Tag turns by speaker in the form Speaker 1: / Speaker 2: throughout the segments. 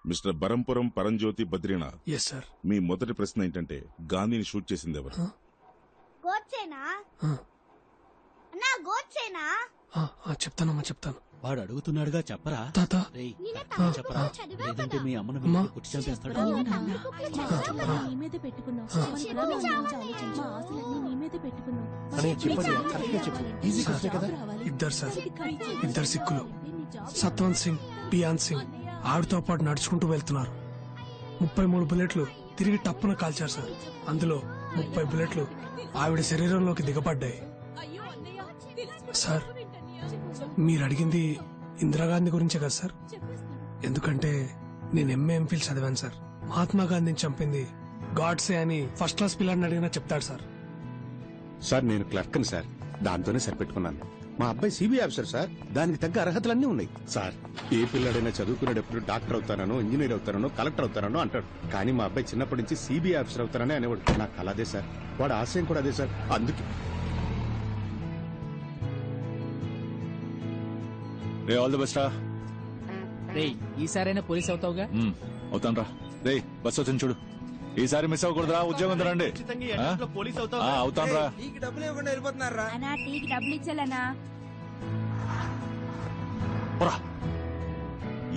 Speaker 1: Mister Barampuram Paranjyothi Badrinath.
Speaker 2: Yes sir.
Speaker 1: మీ మొదటి ప్రశ్న ఏంటంటే గాంధీని షూట్ చేసింది ఎవరు?
Speaker 3: గోడ్సేనా? అన్నా గోడ్సేనా?
Speaker 2: చెప్తానమ్మా చెప్తాను.
Speaker 4: వాడు అడుగుతున్నాడుగా చెప్పరా.
Speaker 2: తాత
Speaker 4: చెప్పరా, లేదంటే మీ అమ్మను
Speaker 2: అమ్మా.
Speaker 4: కుట్టి చంపేస్తాడు.
Speaker 2: ఇద్దరు సార్, ఇద్దరు సిక్కులు, సత్వంత్ సింగ్, పియాన్ సింగ్ ఆవిడతో పాటు నడుచుకుంటూ వెళ్తున్నారు. 33 బుల్లెట్లు తిరిగి టప్పున కాల్చారు సార్. అందులో 30 బుల్లెట్లు ఆవిడ శరీరంలోకి దిగబడ్డాయి. సార్ మీరు అడిగింది ఇందిరాగాంధీ గురించే కదా సార్? ఎందుకంటే నేను ఎంఫిల్ చదివాను సార్. మహాత్మా గాంధీని చంపింది గాడ్సే అని ఫస్ట్ క్లాస్ పిల్లాడిని అడిగినా చెప్తాడు సార్.
Speaker 5: సార్ నేను క్లర్క్ని సార్, దాంతోనే సరిపెట్టుకున్నాను. మా అబ్బాయి సిబిఐ ఆఫీసర్ సార్, దానికి తగ్గ అర్హతలన్నీ ఉన్నాయి సార్. ఏ పిల్లాడైనా చదువుకునేటప్పుడు డాక్టర్ అవుతానో, ఇంజనీర్ అవుతానో, కలెక్టర్ అవుతానో అంటాడు. కానీ మా అబ్బాయి చిన్నప్పటి నుంచి సిబిఐ ఆఫీసర్ అవుతానని అనేవాడు. నాకు కల అదే సార్, వాడు ఆశయం కూడా అదే సార్. అందుకే
Speaker 6: ఆల్ ది బెస్ట్ రా.
Speaker 7: రేయ్ ఈసారైనా పోలీస్ అవుతావుగా?
Speaker 6: అవుతాను రా. రే బస్ వచ్చింది చూడు, ఈసారి మిస్ అవ్వకూడదురా. ఉద్యోగం రండి. అవుతాను రా.
Speaker 8: డబ్బులు ఇవ్వకుండా వెళ్ళిపోతున్నారా?
Speaker 3: అన్నా టీకి డబ్బులు ఇచ్చాలన్నా.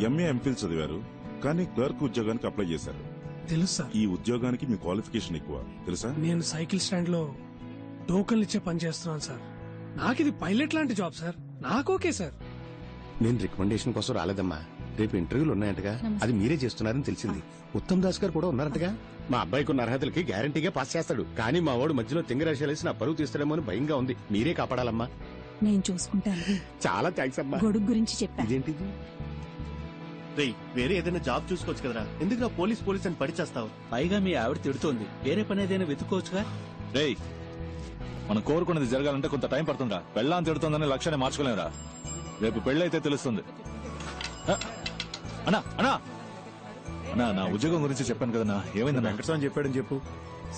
Speaker 1: ఎంఏ ఎంఫిల్ చదివారు కానీ క్లర్క్ ఉద్యోగానికి అప్లై చేశారు.
Speaker 2: తెలుసు సార్.
Speaker 1: ఈ ఉద్యోగానికి మీ క్వాలిఫికేషన్ ఎక్కువ తెలుసా?
Speaker 2: నేను సైకిల్ స్టాండ్ లో టోకన్లు ఇచ్చే పని చేస్తున్నాను సార్. నాకు ఇది పైలట్ లాంటి జాబ్ సార్. నాకు ఓకే సార్.
Speaker 5: నేను రికమెండేషన్ కోసం రాలేదమ్మా. రేపు ఇంటర్వ్యూలు ఉన్నాయంటగా, అది మీరే చేస్తున్నారని తెలిసింది. ఉత్తమ్ దాస్ గారు కూడా ఉన్నారంటగా. మా అబ్బాయికి ఉన్న అర్హతలకి గ్యారంటీగా పాస్ చేస్తాడు. కానీ మా వాడు మధ్యలో తింగరాశేసి నా పరువు తీస్తాడేమో అని భయంగా ఉంది. మీరే కాపాడాలమ్మా.
Speaker 9: నేను చూసుకుంటాను.
Speaker 5: చాలా థ్యాంక్స్ అమ్మా.
Speaker 9: గొడుగు గురించి చెప్పా.
Speaker 5: ఇదేంటిది?
Speaker 4: వేరే ఏదైనా జాబ్ చూసుకోవచ్చు కదరా, ఎందుకు నా పోలీస్ అని పడిచేస్తావు? పైగా మీ ఆవిడ తిడుతోంది, వేరే పని ఏదైనా వెతుక్కోవచ్చుగా.
Speaker 6: రేయ్ మనం కోరుకున్నది జరగాలంటే కొంత టైం పడుతుందా? పెళ్ళాన్ని తిడుతుందని లక్ష్యాన్ని మార్చుకోలేమురా. రేపు పెళ్ళైతే తెలుస్తుంది. అన్నా అన్నా అన్నా నా ఉద్యోగం గురించి చెప్పాను కదన్నా, ఏమైంది?
Speaker 5: వెంకటస్వామి చెప్పాడని చెప్పు.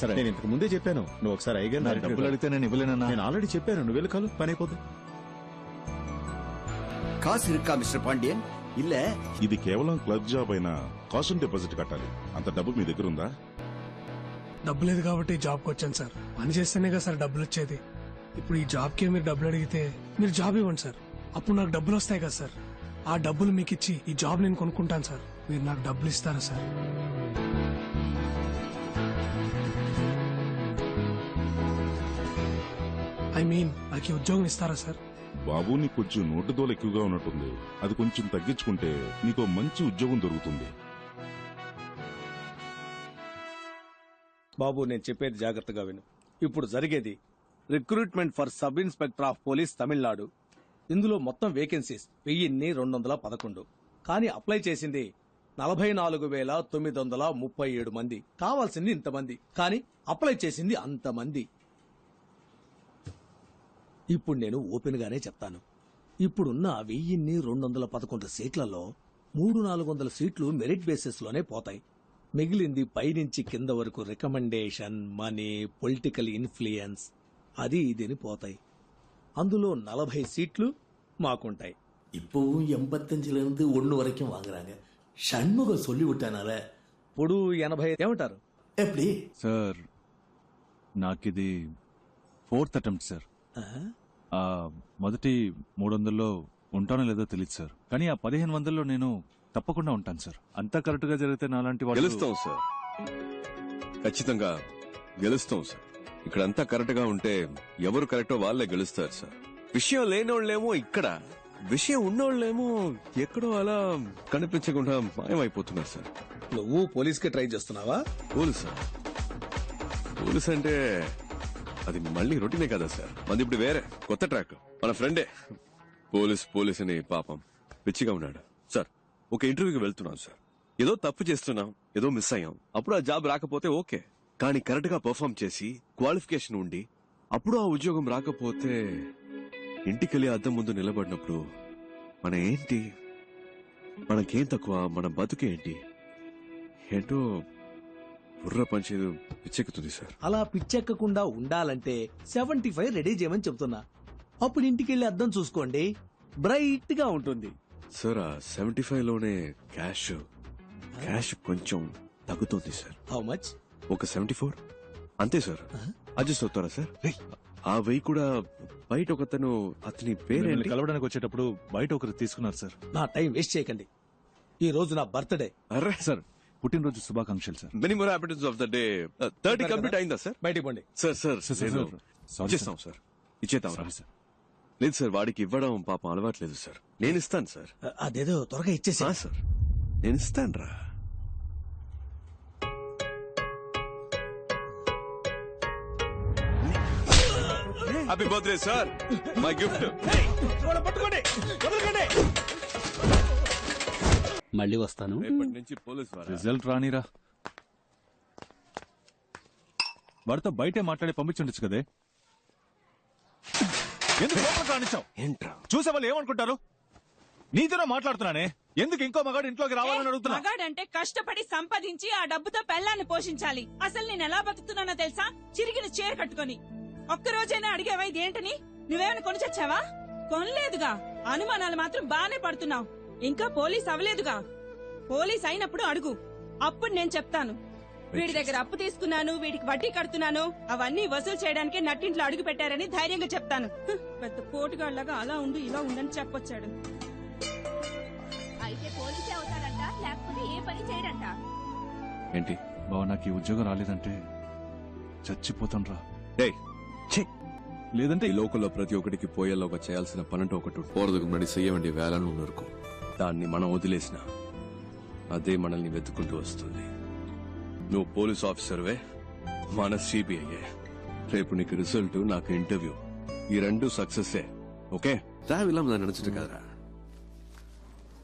Speaker 6: సరే
Speaker 5: నేను ఇంతకు ముందే చెప్పాను, నువ్వు ఒకసారి అయ్యగారు
Speaker 6: నా డబ్బులు అడిగితే నేను ఇవ్వలేనన్నా.
Speaker 5: నేను ఆల్రెడీ చెప్పాను, నువ్వు వెళ్ళి కాలు పని అయిపోతుంది.
Speaker 8: కాసు ఇరుక్కా మిస్టర్ పాండ్యన్? ఇల్ల
Speaker 1: ఇది కేవలం క్లర్క్ జాబ్ అయినా కాషన్ డిపాజిట్ కట్టాలి. అంత డబ్బు మీ దగ్గర ఉందా?
Speaker 2: డబ్బు లేదు కాబట్టి జాబ్కి వచ్చాను సార్. పని చేస్తేనే కదా సార్ డబ్బులు వచ్చేది. ఇప్పుడు ఈ జాబ్కి మీరు డబ్బులు అడిగితే మీరు జాబ్ ఇవ్వండి సార్. అప్పుడు నాకు డబ్బులు వస్తాయి కదా సార్. ఆ డబ్బులు మీకు ఇచ్చి ఈ జాబ్ నేను కొనుక్కుంటాను సార్. మీరు నాకు డబ్బులు ఇస్తారా సార్? ఐ మీన్ నాకు ఈ ఉద్యోగం ఇస్తారా సార్?
Speaker 1: బాబు నీకు కొంచెం నోటు దోలు ఎక్కువగా ఉన్నట్టుంది. అది కొంచెం తగ్గించుకుంటే నీకు మంచి ఉద్యోగం దొరుకుతుంది.
Speaker 10: బాబు నేను చెప్పేది జాగ్రత్తగా విను. ఇప్పుడు జరిగేది recruitment for sub inspector of police Tamil Nadu. ఇందులో మొత్తం వేకెన్సీస్ 1211. కానీ అప్లై చేసింది 44,937 మంది. కావాల్సింది ఇంతమంది, కానీ అప్లై చేసింది అంతమంది. ఇప్పుడు నేను ఓపెన్ గానే చెప్తాను. ఇప్పుడున్న 1211 సీట్లలో 300-400 సీట్లు మెరిట్ బేసిస్ లోనే పోతాయి. మిగిలింది పైనుంచి కింద వరకు రికమెండేషన్, మనీ, పొలిటికల్ ఇన్ఫ్లుయెన్స్ అది ఇదిని పోతాయి. అందులో 40 సీట్లు మాకుంటాయి.
Speaker 8: இப்பவும் 85 1 வரைக்கும் வாங்குறாங்க. சண்முகம் சொல்லி விட்டானால
Speaker 10: ఇప్పుడు 80 ఏమంటారు?
Speaker 8: எப்படி
Speaker 6: సార్ నాకిది 4th అటెంప్ట్ సార్. మొదటి 300లో ఉంటానో లేదో తెలియదు సార్. కానీ ఆ 1500లో నేను తప్పకుండా ఉంటాను సార్. అంతా కరెక్ట్ గా జరిగితే నాలాంటి వాళ్ళు
Speaker 11: గెలుస్తాం సార్, ఖచ్చితంగా గెలుస్తాం సార్. ఇక్కడంతా కరెక్ట్ గా ఉంటే ఎవరు కరెక్టో వాళ్ళే గెలుస్తారు సార్. విషయం లేనోళ్ళేమో ఇక్కడ, విషయం ఉన్నోళ్ళేమో ఎక్కడో అలా కనిపించకుండా మాయమైపోతున్నారు సార్.
Speaker 10: నువ్వు పోలీస్ కి ట్రై చేస్తున్నావా?
Speaker 11: పోలీస్ పోలీస్ అంటే అది మళ్ళీ రొటీనే కదా సార్. మంది ఇప్పుడు వేరే కొత్త ట్రాక్. మన ఫ్రెండే పోలీస్ అని పాపం పిచ్చిగా ఉన్నాడు సార్. ఒక ఇంటర్వ్యూకి వెళ్తున్నాం సార్. ఏదో తప్పు చేస్తున్నాం, ఏదో మిస్ అయ్యాం. అప్పుడు ఆ జాబ్ రాకపోతే ఓకే, కానీ కరెక్ట్ గా పర్ఫార్మ్ చేసి క్వాలిఫికేషన్ ఉండి అప్పుడు ఆ ఉద్యోగం రాకపోతే ఇంటికెళ్ళి అద్దం ముందు నిలబడినప్పుడు మన ఏంటి, మనకేం తక్కువ, మన బతుకేంటి ఏంటో బుర్ర పంచేది పిచ్చెక్కుతుంది సార్.
Speaker 10: అలా పిచ్చెక్కకుండా ఉండాలంటే 75 రెడీ చేయమని చెప్తున్నా. అప్పుడు ఇంటికెళ్ళి అద్దం చూసుకోండి, బ్రైట్ గా ఉంటుంది
Speaker 11: సార్. ఆ 75లోనే క్యాష్, క్యాష్ కొంచెం తగ్గుతుంది సార్.
Speaker 10: How much?
Speaker 11: ఒక 74 అంతే సార్. అడ్జస్ట్ అవుతారా సార్? ఆ వెయ్యి కూడా బయట ఒకతను, అతని పేరేంటి?
Speaker 6: కలవడానికి వచ్చేటప్పుడు బయట ఒకరు తీసుకున్నారు సార్.
Speaker 10: నా టైం వేస్ట్ చేయకండి. ఈ రోజు నా బర్త్డే.
Speaker 11: అరే
Speaker 6: సార్ పుట్టినరోజు శుభాకాంక్షలు sir.
Speaker 11: Many more happiness of the day. 30 complete అయిందా సార్?
Speaker 10: బయటికి పోండి.
Speaker 11: సార్ సార్
Speaker 6: సార్,
Speaker 11: ఇచ్చేస్తాం సార్. ఇచ్చేద్దాం రా. లేదు సార్, వాడికి ఇవ్వడం పాపం అలవాట్లేదు సార్. నేను ఇస్తాను సార్.
Speaker 10: అదేదో త్వరగా ఇచ్చేసి.
Speaker 11: సార్ నేను ఇస్తాను రా. Happy birthday sir, my gift.
Speaker 4: మళ్ళీ వస్తాను.
Speaker 11: రేపటి నుంచి పోలీస్ వారా?
Speaker 6: రిజల్ట్ రానిరా. వాడితో బయటే మాట్లాడి పంపించుండొచ్చు కదే. ఎందుకు లోపలికి రానిచ్చావు?
Speaker 11: ఏంట్రా
Speaker 6: చూసే వాళ్ళు ఏమనుకుంటారు? నీతోనే మాట్లాడుతున్నానే. ఎందుకు ఇంకో మగాడు ఇంట్లోకి రావాలని అడుగుతున్నా?
Speaker 9: మగాడంటే కష్టపడి సంపాదించి ఆ డబ్బుతో పెళ్ళాన్ని పోషించాలి. అసలు నేను ఎలా బతుకుతున్నానో తెలుసా? చిరిగిన చీర కట్టుకొని. ఒక్కరోజైనా అడిగేవా ఇదేంటని? నువ్వేమైనా కొని చచ్చావా? కొనలేదుగా. అనుమానాలు మాత్రం బానే పడుతున్నావు. ఇంకా పోలీస్ అవ్వలేదుగా. పోలీస్ అయినప్పుడు అడుగు, అప్పుడు నేను చెప్తాను. వీడి దగ్గర అప్పు తీసుకున్నాను, వీడికి వడ్డీ కడుతున్నాను, అవన్నీ వసూలు చేయడానికే నట్టింట్లో అడుగు పెట్టారని ధైర్యంగా చెప్తాను. పెద్ద పోటుగాళ్లాగా అలా ఉండు ఇలా ఉండని చెప్పొచ్చాడు.
Speaker 3: అయితే పోలీసే అవుతాడంట, లేకపోతే ఏ పని చేయడంట.
Speaker 11: ఏంటి?
Speaker 6: బావ నాకు ఈ ఉద్యోగం రాలేదంటే చచ్చిపోతాను రా.
Speaker 11: ఏయ్, ఛీ!
Speaker 6: లేదంటే
Speaker 11: ఈ లోకంలో ప్రతి ఒక్కడికి పోయేలోగా చేయాల్సిన పనంటూ ఒకటి పోరదుకు ముன்னாడి செய்ய வேண்டிய వేలను ఉన్నరుకు. దాన్ని మనం వదిలేసిన అదే మనల్ని వెతుక్కుంటూ వస్తుంది. నువ్వు పోలీస్ ఆఫీసర్వే, మన సిబిఐ. రేపు నీకు రిజల్ట్, నాకు ఇంటర్వ్యూ. ఈ రెండు సక్సెస్. ఓకే, தேவையில்லாம நான் நினைச்சிட்டு இருக்காதா.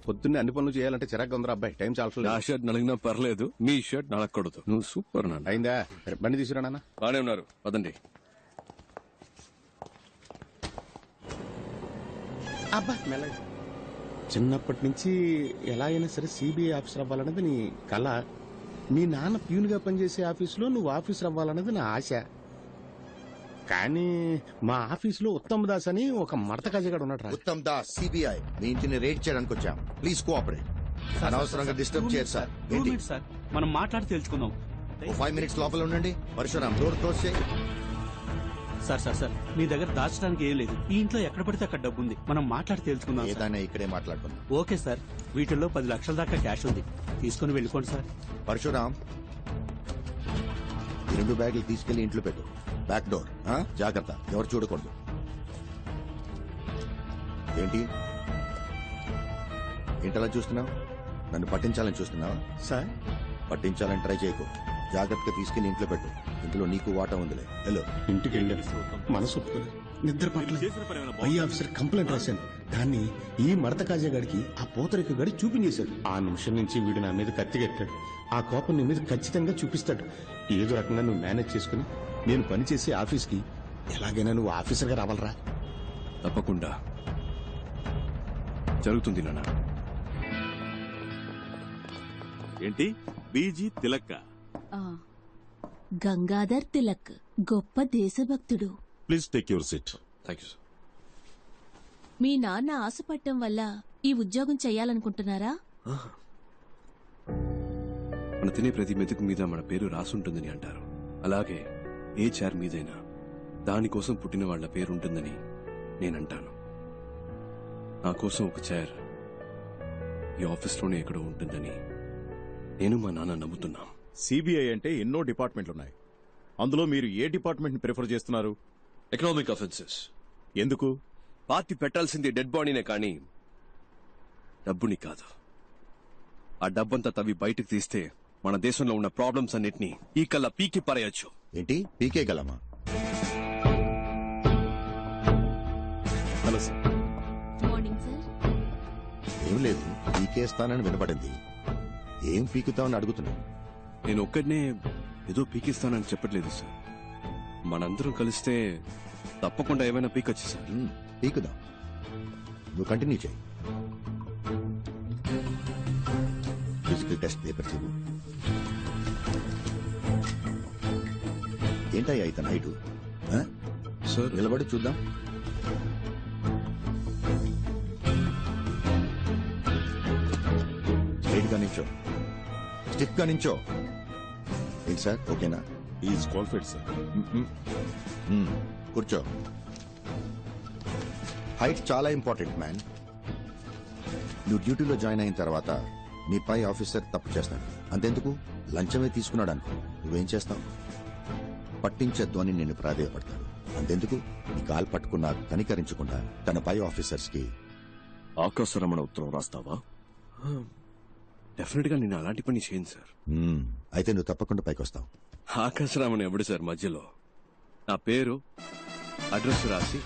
Speaker 5: పొద్దున్నే అన్ని పనులు చేయాలంటే చిరాకు ఉందిరా అబ్బాయి. టైం
Speaker 11: నా
Speaker 5: చాలా
Speaker 11: షర్ట్ నలిగినా పర్లేదు, నీ షర్ట్ నలగకూడదు. నువ్వు సూపర్ నాన్న.
Speaker 5: అయిందా? బండి తీసుకురా నాన్న.
Speaker 11: బానే ఉన్నారు, పదండి.
Speaker 5: అబ్బా మెల్లగా. చిన్నప్పటి నుంచి ఎలా అయినా సరే సిబిఐ ఆఫీసర్ అవ్వాలన్నది నీ కళ. మీ నాన్న ప్యూన్ గా పనిచేసే ఆఫీసులో నువ్వు ఆఫీసర్ అవ్వాలన్నది నా ఆశ. కానీ మా ఆఫీసులో ఉత్తమ్ దాస్ అని ఒక మడత కజగాడు ఉన్నాడు.
Speaker 12: ఉత్తమ్ దాస్, సిబిఐ. మీ ఇంటిని రేడ్ చేయడానికి వచ్చాం. Please cooperate. అనవసరంగా డిస్టర్బ్ చేయరు సార్. ఏంటి
Speaker 4: సార్, మనం మాట్లాడి తెలుసుకుందాం.
Speaker 12: 5 మినిట్స్ లోపల ఉండండి. పరశురాం, డోర్ క్లోజ్ చేయి.
Speaker 4: సార్ సార్ సార్, మీ దగ్గర దాచడానికి ఏం లేదు. ఈ ఇంట్లో ఎక్కడ పడితే అక్కడ డబ్బు ఉంది. మనం మాట్లాడి తెలుసుకుందాం.
Speaker 12: ఏదైనా ఇక్కడే మాట్లాడుకుందాం.
Speaker 4: ఓకే సార్, వీటిల్లో 10 లక్షల దాకా క్యాష్ ఉంది. తీసుకుని వెళ్ళిపోండి సార్.
Speaker 12: పరశురాం, ఈ 2 బ్యాగులు తీసుకెళ్లి ఇంట్లో పెట్టు. Back door. జాగ్రత్త, ఎవరు చూడకూడదు. ఏంటి ఏంటలా చూస్తున్నావు? నన్ను పట్టించాలని చూస్తున్నావా?
Speaker 5: సార్
Speaker 12: పట్టించాలని ట్రై చేయకు. జాగ్రత్తగా తీసుకెళ్లి ఇంట్లో పెట్టు. ఇంట్లో నీకు వాటా ఉందిలే. హలో.
Speaker 5: ఇంటికి వెళ్ళాను, మనసు ఒప్పుకోలేదు, నిద్ర పట్ల పై ఆఫీసర్ కంప్లైంట్ రాశాను. దాన్ని ఈ మడత కాజాగాడికి ఆ పోతరిక గడి చూపించేశాడు. ఆ నిమిషం నుంచి వీడు నా మీద కత్తిగట్టాడు. ఆ కోపం నీ మీద ఖచ్చితంగా చూపిస్తాడు. ఏదో రకంగా నువ్వు మేనేజ్ చేసుకుని నేను పనిచేసే ఆఫీస్కి ఎలాగైనా నువ్వు ఆఫీసర్గా రావాలరా.
Speaker 11: తప్పకుండా జరుగుతుంది నాన్న.
Speaker 1: ఏంటి బీజీ తిలక్క?
Speaker 9: గంగాధర్ తిలక్ గొప్ప దేశభక్తుడు.
Speaker 1: Please take your seat.
Speaker 11: Thank you sir.
Speaker 9: మీ నాన్న ఆశపట్టం వల్ల ఈ ఉద్యోగం చెయ్యాలనుకుంటున్నారా?
Speaker 11: మన తినే ప్రతి మెతుకు మీద మన పేరు రాసుంటుందని అంటారు. అలాగే ఏ చైర్ మీదైనా దానికోసం పుట్టిన వాళ్ల పేరు ఉంటుందని నేనంటాను. నా కోసం ఒక చైర్ ఈ ఆఫీస్లోనే ఎక్కడో ఉంటుందని నేను మా నాన్న నమ్ముతున్నా.
Speaker 1: సిబిఐ అంటే ఎన్నో డిపార్ట్మెంట్లు ఉన్నాయి. అందులో మీరు ఏ డిపార్ట్మెంట్ ని ప్రిఫర్ చేస్తున్నారు?
Speaker 11: Economic offences.
Speaker 1: ఎందుకు?
Speaker 11: పార్టీ పెట్టాల్సింది డెడ్ బాడీనే కానీ డబ్బుని కాదు. ఆ డబ్బంతా తవ్వి బయటకు తీస్తే మన దేశంలో ఉన్న ప్రాబ్లమ్స్ అన్నిటినీ ఈ కల్లా పీకి పారేయొచ్చు.
Speaker 12: ఏంటి పీకే గలమా?
Speaker 1: Hello sir.
Speaker 9: Morning sir.
Speaker 12: ఏం లేదు, పీకేస్తానని వినపడింది. ఏం పీకుతావని అడుగుతున్నాను.
Speaker 11: నేను ఒక్కడనే ఏదో పీకిస్తానని చెప్పట్లేదు సార్. మనందరం కలిస్తే తప్పకుండా ఏమైనా పీకొచ్చు సార్.
Speaker 12: పీకుదాం, నువ్వు కంటిన్యూ చేయి. ఫిజికల్ టెస్ట్ పేపర్ చూడు. ఏంటయ్యా ఇతను హైటు?
Speaker 11: సార్
Speaker 12: నిలబడి చూద్దాం. స్ట్రైట్ గా నిల్చో. స్టిఫ్ గా నించో. ఏంటి సార్, ఓకేనా?
Speaker 1: Is qualified sir.
Speaker 12: కూర్చో. హైట్ చాలా ఇంపార్టెంట్ మ్యాన్. నువ్వు డ్యూటీలో జాయిన్ అయిన తర్వాత నీ పై ఆఫీసర్ తప్పు చేస్తాడు. అంతెందుకు, లంచమే తీసుకున్నాడు అనుకో, నువ్వేం చేస్తావు? పట్టించద్దు అని నేను ప్రాధేయపడతాను. అంతెందుకు, నీ కాలు పట్టుకున్నా కనికరించకుండా తన పై ఆఫీసర్స్ కి
Speaker 11: ఆకాశరమణ ఉత్తరం రాస్తావా? డెఫినెట్ గా నేను అలాంటి పని చేయను సార్.
Speaker 12: అయితే నువ్వు తప్పకుండా పైకి వస్తావు.
Speaker 11: ఆకాశరామన్ ఎవడు సార్ మధ్యలో? నా పేరు, అడ్రస్ రాసి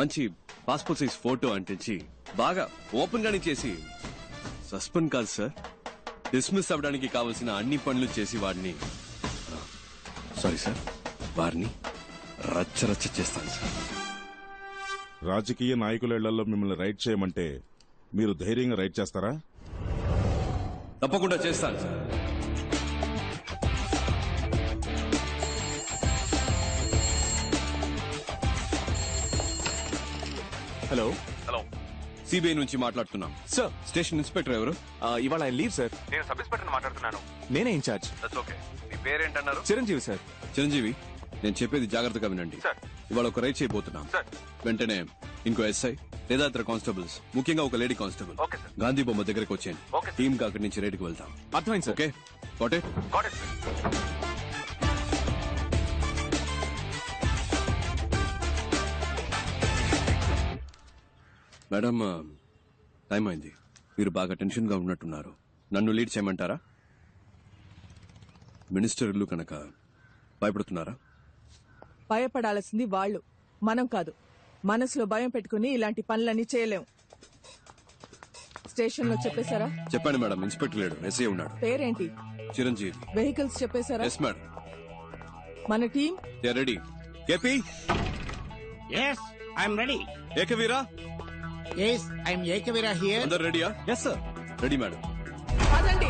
Speaker 11: మంచి పాస్పోర్ట్ సైజ్ ఫోటో అంటించి బాగా ఓపెన్ గానే చేసి, సస్పెండ్ కాదు సార్, డిస్మిస్ అవ్వడానికి కావలసిన అన్ని పనులు చేసి వాడిని, సారీ సార్, వారిని రచ్చరచ్చ చేస్తాను సార్.
Speaker 1: రాజకీయ నాయకుల ఇళ్లలో మిమ్మల్ని రైడ్ చేయమంటే మీరు ధైర్యంగా రైడ్ చేస్తారా?
Speaker 11: తప్పకుండా చేస్తాను సార్.
Speaker 6: హలో
Speaker 11: హలో, సిబిఐ నుంచి మాట్లాడుతున్నాం
Speaker 6: సార్.
Speaker 11: స్టేషన్ ఇన్స్పెక్టర్ ఎవరు?
Speaker 6: ఇవాళ ఆయన లీవ్ సార్.
Speaker 13: నేను సబ్ ఇన్స్పెక్టర్ మాట్లాడుతున్నాను.
Speaker 6: నేనే ఇన్ఛార్జ్.
Speaker 13: That's okay. మీ పేరేంటన్నారు?
Speaker 6: చిరంజీవి సార్.
Speaker 11: చిరంజీవి, నేను చెప్పేది జాగ్రత్తగా వినండి.
Speaker 13: సార్.
Speaker 11: ఇవాళ ఒక రైడ్ చేయబోతున్నాం.
Speaker 13: సార్.
Speaker 11: వెంటనే ఇంకో ఎస్ఐ లేదా ఇతర కానిస్టేబుల్స్, ముఖ్యంగా ఒక lady constable
Speaker 13: okay sir.
Speaker 11: Gandhi బొమ్మ దగ్గరకు వచ్చేయండి.
Speaker 13: Okay sir.
Speaker 11: టీమ్ గా అక్కడి నుంచి రైడ్కి వెళ్తాం.
Speaker 6: అర్థమైంది sir.
Speaker 11: Okay, got it?
Speaker 13: Got it sir.
Speaker 11: Madam, time అయింది. మీరు బాగా టెన్షన్ గా ఉన్నట్టున్నారు. నన్ను లీడ్ చేయమంటారా? మినిస్టర్ ఇల్లు కనుక భయపడుతున్నారా?
Speaker 14: భయపడాల్సింది వాళ్ళు, మనం కాదు. మనసులో భయం పెట్టుకుని ఇలాంటి పనులన్నీ చేయలేం. స్టేషన్ లో చెప్పేశారా?
Speaker 11: చెప్పండి మేడం. ఇన్స్పెక్టర్ లేడు, ఎస్ఐ ఉన్నాడు.
Speaker 14: పేరేంటి?
Speaker 11: చిరంజీవి.
Speaker 14: వెహికల్స్ చెప్పేశారా?
Speaker 11: Yes madam.
Speaker 14: మన team
Speaker 11: ready. KP,
Speaker 15: Yes, I'm ready.
Speaker 11: Ekavira,
Speaker 15: Yes, I'm Ekavira here.
Speaker 11: అందరు రెడీయా?
Speaker 6: Yes sir.
Speaker 11: Ready madam.
Speaker 14: పదండి.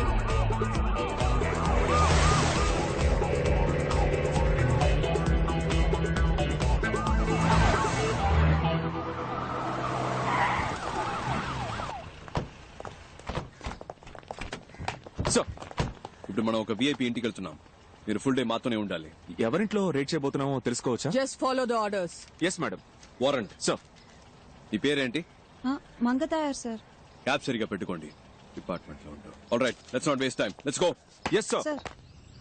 Speaker 6: సార్,
Speaker 11: ఇప్పుడు మనం ఒక విఐపి ఇంటికి వెళ్తున్నాం. మీరు ఫుల్ డే మాతోనే ఉండాలి.
Speaker 6: ఎవరింట్లో రేట్ చేయబోతున్నామో తెలుసుకోవచ్చా?
Speaker 14: Just follow the orders.
Speaker 6: Yes madam.
Speaker 11: Warrant.
Speaker 6: Sir.
Speaker 11: నీ పేరేంటి?
Speaker 3: మంగతాయారు సార్.
Speaker 11: క్యాబ్ సరిగా పెట్టుకోండి. డిపార్ట్మెంట్ లో ఉంటావు. All right, let's not waste time, let's go.
Speaker 6: Yes sir.
Speaker 3: Sir